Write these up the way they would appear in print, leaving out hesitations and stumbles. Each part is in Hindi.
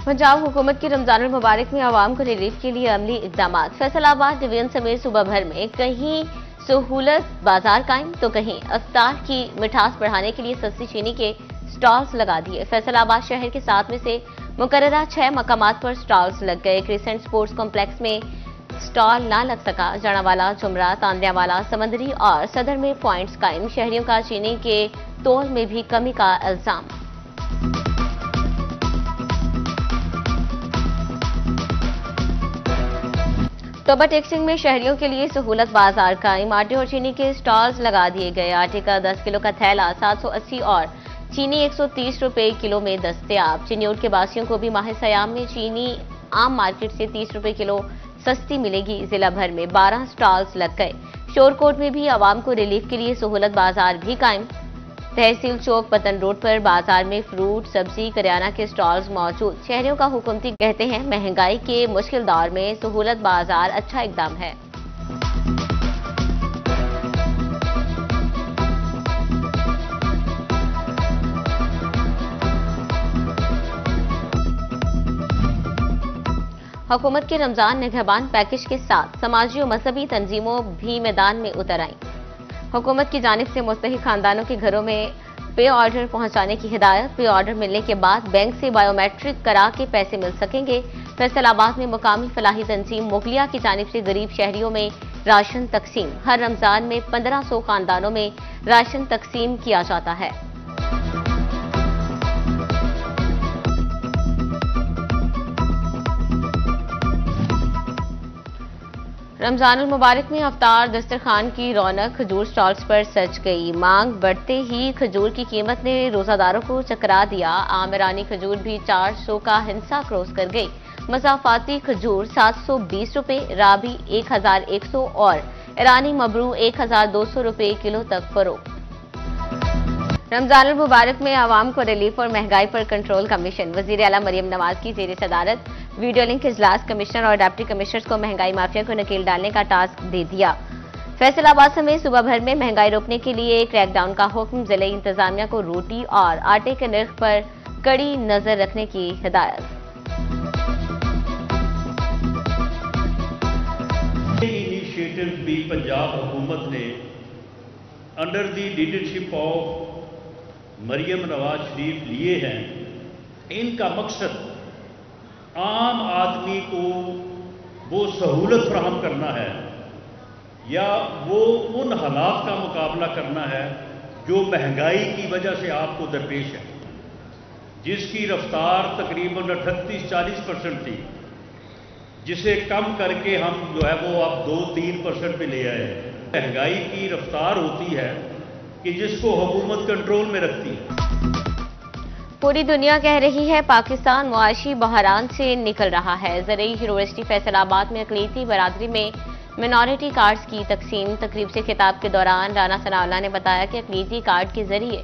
पंजाब हुकूमत की रमजानुल मुबारक में आवाम को रिलीफ के लिए अमली इकदाम। फैसलाबाद डिवीजन समेत सूबा भर में कहीं सहूलत बाजार कायम तो कहीं अफ्तार की मिठास बढ़ाने के लिए सस्ती चीनी के स्टॉल्स लगा दिए। फैसलाबाद शहर के 7 में से मुकर्ररा 6 मकामात पर स्टॉल्स लग गए। क्रिसेंट स्पोर्ट्स कॉम्प्लेक्स में स्टॉल ना लग सका। जनावाला, जुमरा, तांदियावाला, समंदरी और सदर में पॉइंट्स कायम। शहरियों का चीनी के तोल में भी कमी का इल्जाम। तोबा टेक्सिंग में शहरियों के लिए सहूलत बाजार कायम। आटे और चीनी के स्टॉल्स लगा दिए गए। आटे का 10 किलो का थैला 780 और चीनी 130 रुपए किलो में दस्तयाब। चिन्योट के बासियों को भी माह सयाम में चीनी आम मार्केट से 30 रुपए किलो सस्ती मिलेगी। जिला भर में 12 स्टॉल्स लग गए। शोरकोट में भी आवाम को रिलीफ के लिए सहूलत बाजार भी कायम। तहसील चौक पतन रोड पर बाजार में फ्रूट, सब्जी, करियाना के स्टॉल्स मौजूद। शहरियों का हुकूमती कहते हैं महंगाई के मुश्किल दौर में सहूलत बाजार अच्छा इकदाम है। हुकूमत के रमजान निगहबान पैकेज के साथ समाजी और मजहबी तंजीमों भी मैदान में उतर आई। हुकूमत की जानिब से मुस्तहिक खानदानों के घरों में पे ऑर्डर पहुंचाने की हिदायत। पे ऑर्डर मिलने के बाद बैंक से बायोमेट्रिक करा के पैसे मिल सकेंगे। फैसलाबाद में मुकामी फलाही तंजीम मुगलिया की जानिब से गरीब शहरियों में राशन तकसीम। हर रमजान में 1500 खानदानों में राशन तकसीम किया जाता है। रमजानुल मुबारक में अफ्तार दस्तरखान की रौनक खजूर स्टॉल्स पर सज गई। मांग बढ़ते ही खजूर की कीमत ने रोजादारों को चकरा दिया। आम ईरानी खजूर भी 400 का हिंसा क्रॉस कर गई। मसाफाती खजूर 720 रुपए, राबी 1100 और ईरानी मबरू 1200 रुपए किलो तक फरोख्त। रमजानुल मुबारक में आवाम को रिलीफ और महंगाई पर कंट्रोल कमीशन। वजीर आला मरियम नवाज की जेर सदारत वीडियो लिंक इजलास कमिश्नर और डिप्टी कमिश्नर्स को महंगाई माफिया को नकेल डालने का टास्क दे दिया। फैसलाबाद समेत सूबा भर में महंगाई रोकने के लिए क्रैकडाउन का हुक्म। जिले इंतजामिया को रोटी और आटे के निर्ख पर कड़ी नजर रखने की हिदायत। इनिशिएटिव भी पंजाब हुकूमत ने under the leadership of Maryam Nawaz Sharif लिए हैं। इनका मकसद आम आदमी को वो सहूलत फराहम करना है या वो उन हालात का मुकाबला करना है जो महंगाई की वजह से आपको दरपेश है, जिसकी रफ्तार तकरीबन 38-40% थी, जिसे कम करके हम जो है वो अब 2-3% पे ले आए। महंगाई की रफ्तार होती है कि जिसको हुकूमत कंट्रोल में रखती है। पूरी दुनिया कह रही है पाकिस्तान मुआशी बहरान से निकल रहा है। ज़रई यूनिवर्सिटी फैसलाबाद में अक़लीती बरादरी में मिनॉरिटी कार्ड्स की तकसीम। तकरीब से खिताब के दौरान राना सनाउल्लाह ने बताया कि अक़लीती कार्ड के जरिए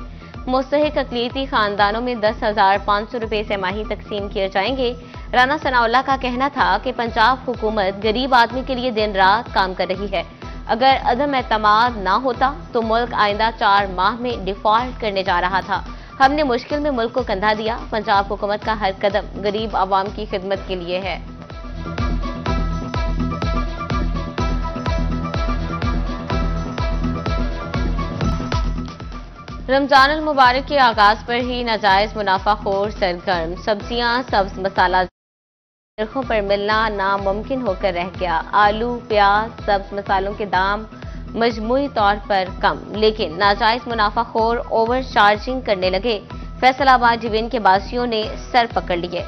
मुस्तहिक अक़लीती खानदानों में 10,500 रुपये से माही तकसीम किए जाएंगे। राना सनाउल्लाह का कहना था कि पंजाब हुकूमत गरीब आदमी के लिए दिन रात काम कर रही है। अगर अदम एतमाद ना होता तो मुल्क आइंदा 4 माह में डिफॉल्ट करने जा रहा था। हमने मुश्किल में मुल्क को कंधा दिया। पंजाब हुकूमत का हर कदम गरीब आवाम की खिदमत के लिए है। रमजानुल मुबारक के आगाज पर ही नाजायज मुनाफाखोर सरगर्म। सब्जियां, सब्ज मसाला निर्खों पर मिलना नामुमकिन होकर रह गया। आलू, प्याज, सब्ज मसालों के दाम मजमूई तौर पर कम, लेकिन नाजायज मुनाफाखोर ओवर चार्जिंग करने लगे। फैसलाबाद डिवीजन के बासियों ने सर पकड़ लिए।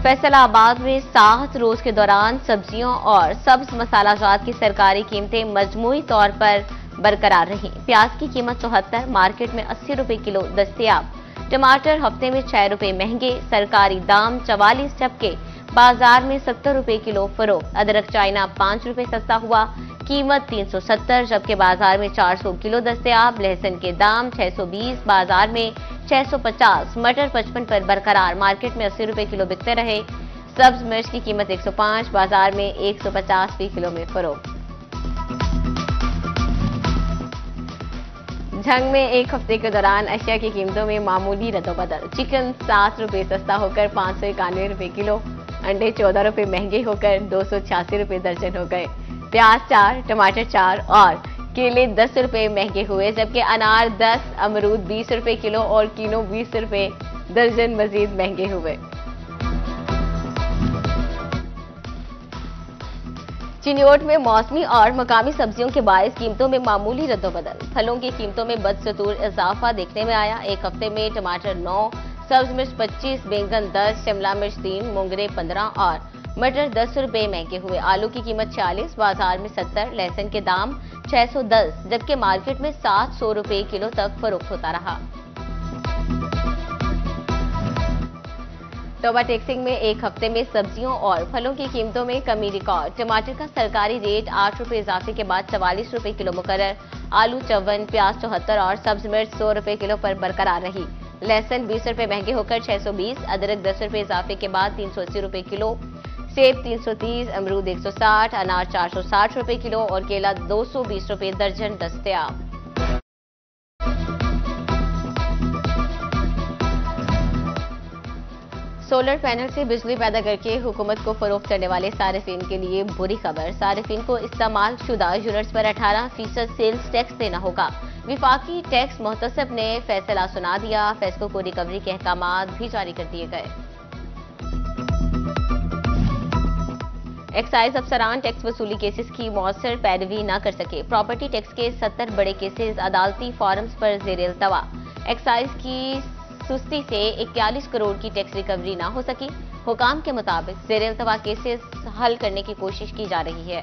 फैसलाबाद में 7 रोज के दौरान सब्जियों और सब्ज मसालाजात की सरकारी कीमतें मजमूई तौर पर बरकरार रही। प्याज की कीमत 74, मार्केट में 80 रुपए किलो दस्तयाब। टमाटर हफ्ते में 6 रुपए महंगे, सरकारी दाम 44 जबकि बाजार में 70 रुपए किलो फरोख्त। अदरक चाइना 5 रुपए सस्ता हुआ, कीमत 370 जबकि बाजार में 400 किलो दस्तयाब। लहसुन के दाम 620, बाजार में 650। मटर 55 पर बरकरार, मार्केट में 80 रुपए किलो बिकते रहे। सब्ज मिर्च की कीमत 105, बाजार में 150 फी किलो में फरोख्त। झंग में एक हफ्ते के दौरान अशिया की कीमतों में मामूली रद्दोबदल। चिकन 7 रुपये सस्ता होकर 591 रुपये किलो, अंडे 14 रुपये महंगे होकर 286 रुपये दर्जन हो गए। प्याज 4, टमाटर 4 और केले 10 रुपये महंगे हुए, जबकि अनार 10, अमरूद 20 रुपये किलो और कीनो 20 रुपये दर्जन मजीद महंगे हुए। चिन्योट में मौसमी और मकामी सब्जियों के बायस कीमतों में मामूली रद्दोबदल। फलों की कीमतों में बदस्तूर इजाफा देखने में आया। एक हफ्ते में टमाटर 9, सब्ज मिर्च 25, बैंगन 10, शिमला मिर्च 3, मोंगरे 15 और मटर 10 रुपये महंगे हुए। आलू की कीमत 40, बाजार में 70, लहसुन के दाम 610, जबकि मार्केट में 700 रुपये किलो तक फरोख्त होता रहा। तोबा टेक्सिंग में एक हफ्ते में सब्जियों और फलों की कीमतों में कमी रिकॉर्ड। टमाटर का सरकारी रेट 8 रुपये इजाफे के बाद 44 रुपये किलो मुकर्रर। आलू 54, प्याज 74 और सब्ज मिर्च 100 रुपये किलो पर बरकरार रही। लहसुन 20 रुपये महंगे होकर 620, अदरक 10 रुपये इजाफे के बाद 380 रुपये किलो, सेब 330, अमरूद 160, अनार 460 रुपये किलो और केला 220 रुपये दर्जन दस्तयाब। सोलर पैनल से बिजली पैदा करके हुकूमत को फरोख्त करने वाले सारिफिन के लिए बुरी खबर। सारिफिन को इस्तेमाल शुदा यूनिट्स पर 18% सेल्स टैक्स देना होगा। विफाकी टैक्स मुहतसिब ने फैसला सुना दिया। फैसलों को रिकवरी के अहकामात भी जारी कर दिए गए। एक्साइज अफसरान टैक्स वसूली केसेस की मौसर पैरवी न कर सके। प्रॉपर्टी टैक्स के 70 बड़े केसेस अदालती फॉरम्स पर जेर इल्तवा। एक्साइज की सुस्ती से 41 करोड़ की टैक्स रिकवरी ना हो सकी। हुकाम के मुताबिक जेर इल्तवा केसेस हल करने की कोशिश की जा रही है।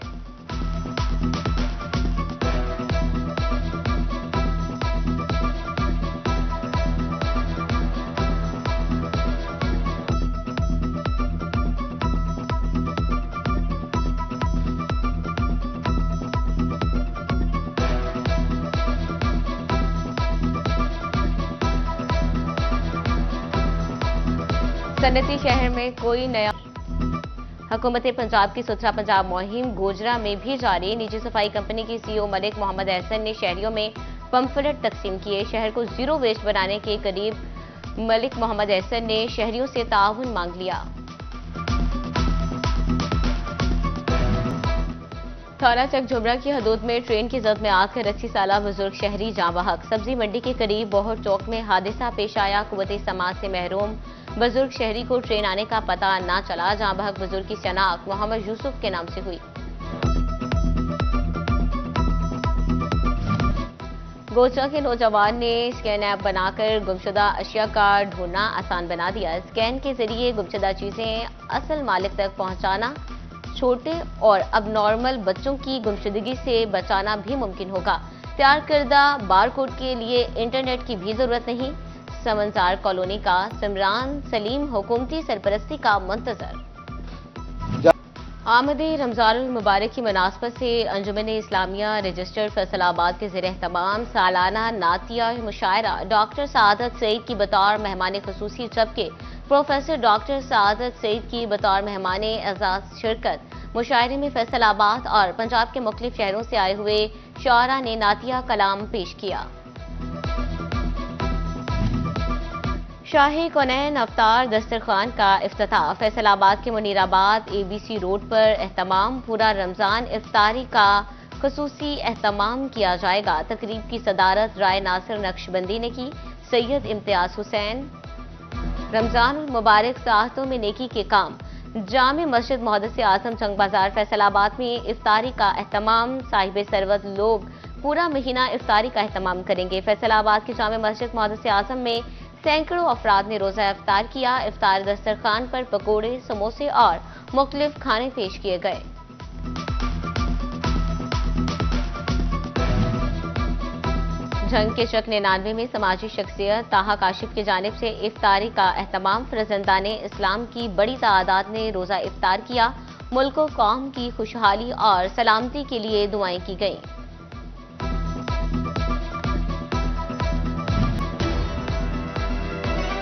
सनती शहर में कोई नया। हुकूमत पंजाब की सुथरा पंजाब मुहिम गोजरा में भी जारी। निजी सफाई कंपनी की सीईओ मलिक मोहम्मद एहसन ने शहरियों में पंफलेट तकसीम किए। शहर को जीरो वेस्ट बनाने के करीब मलिक मोहम्मद एहसन ने शहरियों से ताउन मांग लिया। थाना चक झुमरा की हदूद में ट्रेन की जद में आकर 80 साला बुजुर्ग शहरी जाँ बहक। सब्जी मंडी के करीब बोहर चौक में हादसा पेश आया। कुव्वते समाज से महरूम बुजुर्ग शहरी को ट्रेन आने का पता न चला। जाँ बहक बुजुर्ग की शनाख्त मोहम्मद यूसुफ के नाम से हुई। गोचरा के नौजवान ने स्कैन ऐप बनाकर गुमशुदा अशिया का ढूंढना आसान बना दिया। स्कैन के जरिए गुमशुदा चीजें असल मालिक तक पहुंचाना, छोटे और अबनॉर्मल बच्चों की गुमशुदगी से बचाना भी मुमकिन होगा। तैयार करदा बारकोड के लिए इंटरनेट की भी जरूरत नहीं। समंजार कॉलोनी का सिमरान सलीम हुकूमती सरपरस्ती का मुंतजर। आमदे रमजानुल मुबारक की मुनासबत से अंजुमन इस्लामिया रजिस्टर फैसलाबाद के ज़ेर एहतमाम सालाना नातिया मुशायरा डॉक्टर सआदत सईद की बतौर मेहमान खुसूसी, जबकि प्रोफेसर डॉक्टर सआदत सईद की बतौर मेहमान एजाज शिरकत। मुशायरे में फैसलाबाद और पंजाब के मुख्तलिफ शहरों से आए हुए शुआरा ने नातिया कलाम पेश किया। शाही कौनैन अफ्तार दस्तरखान का इफ्तिताह। फैसलाबाद के मुनीराबाद ABC रोड पर एहतमाम। पूरा रमजान इफ्तारी का खुसूसी एहतमाम किया जाएगा। तकरीब की सदारत राय नासिर नक्शबंदी ने की। सैयद इम्तियाज हुसैन। रमजान मुबारक साहतों में नेकी के काम। जामे मस्जिद मुहद्दिस आजम जंग बाजार फैसलाबाद में इफ्तारी का एहतमाम। साहिब सरवत लोग पूरा महीना इफ्तारी का एहतमाम करेंगे। फैसलाबाद की जामे मस्जिद मुहद्दिस आजम में सैकड़ों अफराद ने रोजा इफ्तार किया। इफ्तार दस्तरखान पर पकोड़े, समोसे और मुख्तलिफ खाने पेश किए गए। जंग के शक 99 में समाजी शख्सियत ताहा काशिफ की जानिब से इफ्तारी का एहतमाम। फरजंदाने इस्लाम की बड़ी तादाद ने रोजा इफ्तार किया। मुल्क व कौम की खुशहाली और सलामती के लिए दुआएं की गईं।